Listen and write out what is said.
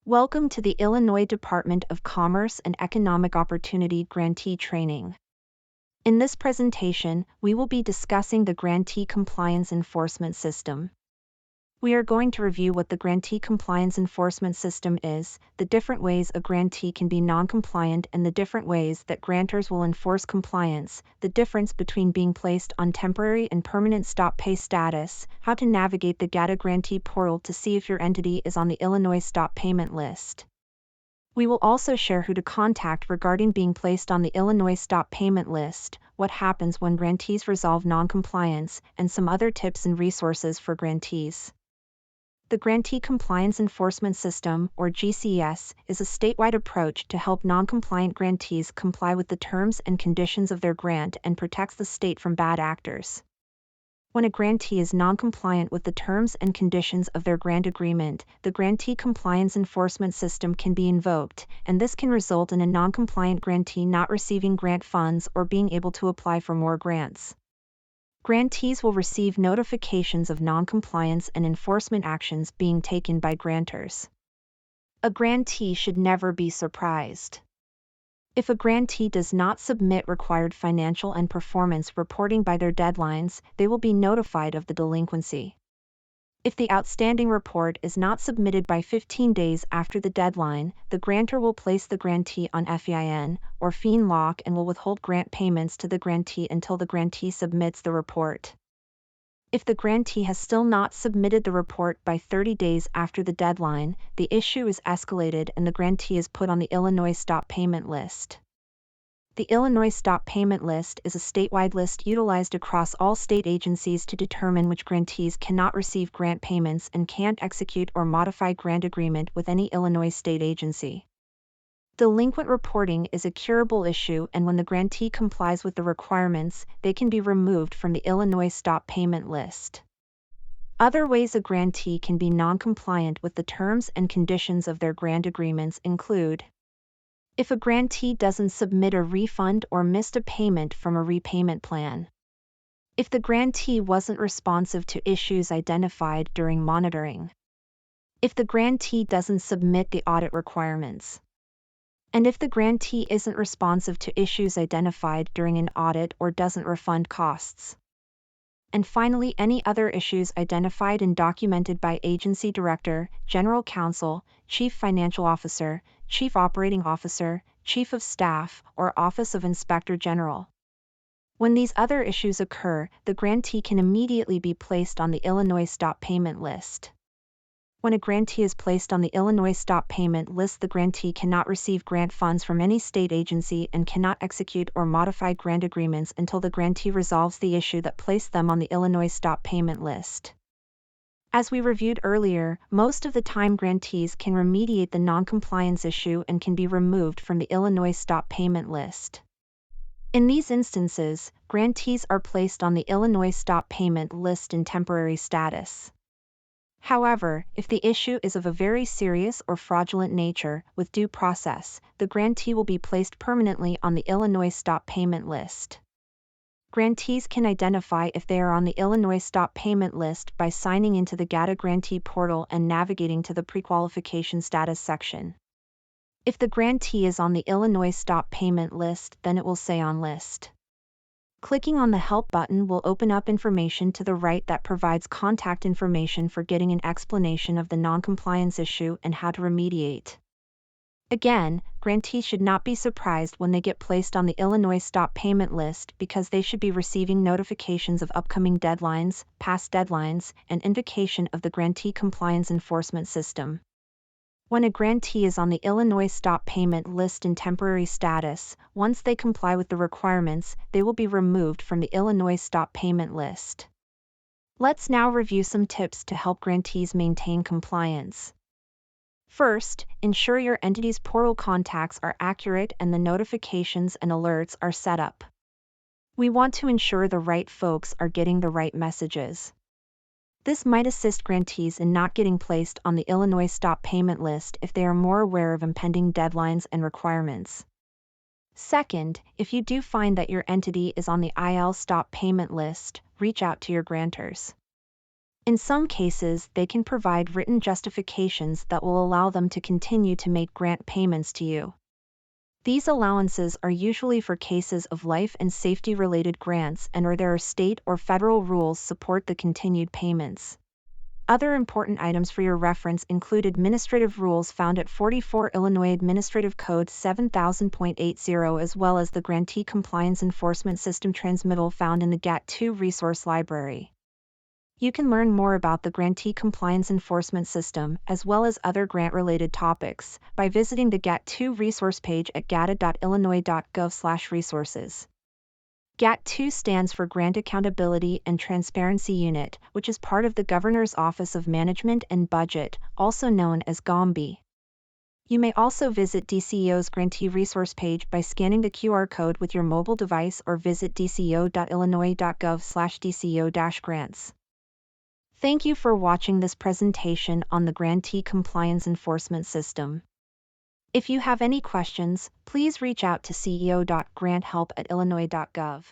Welcome to the Illinois Department of Commerce and Economic Opportunity Grantee Training. In this presentation, we will be discussing the Grantee Compliance Enforcement System. We are going to review what the Grantee Compliance Enforcement System is, the different ways a grantee can be non-compliant and the different ways that grantors will enforce compliance, the difference between being placed on temporary and permanent stop pay status, how to navigate the GATA Grantee Portal to see if your entity is on the Illinois Stop Payment List. We will also share who to contact regarding being placed on the Illinois Stop Payment List, what happens when grantees resolve non-compliance, and some other tips and resources for grantees. The Grantee Compliance Enforcement System, or GCES, is a statewide approach to help non-compliant grantees comply with the terms and conditions of their grant and protects the state from bad actors. When a grantee is non-compliant with the terms and conditions of their grant agreement, the Grantee Compliance Enforcement System can be invoked, and this can result in a non-compliant grantee not receiving grant funds or being able to apply for more grants. Grantees will receive notifications of non-compliance and enforcement actions being taken by grantors. A grantee should never be surprised. If a grantee does not submit required financial and performance reporting by their deadlines, they will be notified of the delinquency. If the outstanding report is not submitted by 15 days after the deadline, the grantor will place the grantee on FEIN, or FEIN lock, and will withhold grant payments to the grantee until the grantee submits the report. If the grantee has still not submitted the report by 30 days after the deadline, the issue is escalated and the grantee is put on the Illinois Stop Payment List. The Illinois Stop Payment List is a statewide list utilized across all state agencies to determine which grantees cannot receive grant payments and can't execute or modify grant agreement with any Illinois state agency. Delinquent reporting is a curable issue, and when the grantee complies with the requirements, they can be removed from the Illinois Stop Payment List. Other ways a grantee can be non-compliant with the terms and conditions of their grant agreements include: if a grantee doesn't submit a refund or missed a payment from a repayment plan. If the grantee wasn't responsive to issues identified during monitoring. If the grantee doesn't submit the audit requirements. And if the grantee isn't responsive to issues identified during an audit or doesn't refund costs. And finally, any other issues identified and documented by Agency Director, General Counsel, Chief Financial Officer, Chief Operating Officer, Chief of Staff, or Office of Inspector General. When these other issues occur, the grantee can immediately be placed on the Illinois Stop Payment List. When a grantee is placed on the Illinois Stop Payment List, the grantee cannot receive grant funds from any state agency and cannot execute or modify grant agreements until the grantee resolves the issue that placed them on the Illinois Stop Payment List. As we reviewed earlier, most of the time grantees can remediate the non-compliance issue and can be removed from the Illinois Stop Payment List. In these instances, grantees are placed on the Illinois Stop Payment List in temporary status. However, if the issue is of a very serious or fraudulent nature, with due process, the grantee will be placed permanently on the Illinois Stop Payment List. Grantees can identify if they are on the Illinois Stop Payment List by signing into the GATA Grantee Portal and navigating to the Prequalification Status section. If the grantee is on the Illinois Stop Payment List, then it will say On List. Clicking on the Help button will open up information to the right that provides contact information for getting an explanation of the non-compliance issue and how to remediate. Again, grantees should not be surprised when they get placed on the Illinois Stop Payment List because they should be receiving notifications of upcoming deadlines, past deadlines, and invocation of the Grantee Compliance Enforcement System. When a grantee is on the Illinois Stop Payment List in temporary status, once they comply with the requirements, they will be removed from the Illinois Stop Payment List. Let's now review some tips to help grantees maintain compliance. First, ensure your entity's portal contacts are accurate and the notifications and alerts are set up. We want to ensure the right folks are getting the right messages. This might assist grantees in not getting placed on the Illinois Stop Payment List if they are more aware of impending deadlines and requirements. Second, if you do find that your entity is on the IL Stop Payment List, reach out to your grantors. In some cases, they can provide written justifications that will allow them to continue to make grant payments to you. These allowances are usually for cases of life and safety-related grants and or there are state or federal rules support the continued payments. Other important items for your reference include administrative rules found at 44 Illinois Administrative Code 7000.80 as well as the Grantee Compliance Enforcement System transmittal found in the GATA Resource Library. You can learn more about the Grantee Compliance Enforcement System, as well as other grant-related topics, by visiting the GATA resource page at gata.illinois.gov/resources. GATA stands for Grant Accountability and Transparency Unit, which is part of the Governor's Office of Management and Budget, also known as GOMB. You may also visit DCEO's Grantee resource page by scanning the QR code with your mobile device or visit dceo.illinois.gov/dceo-grants. Thank you for watching this presentation on the Grantee Compliance Enforcement System. If you have any questions, please reach out to ceo.granthelp@illinois.gov.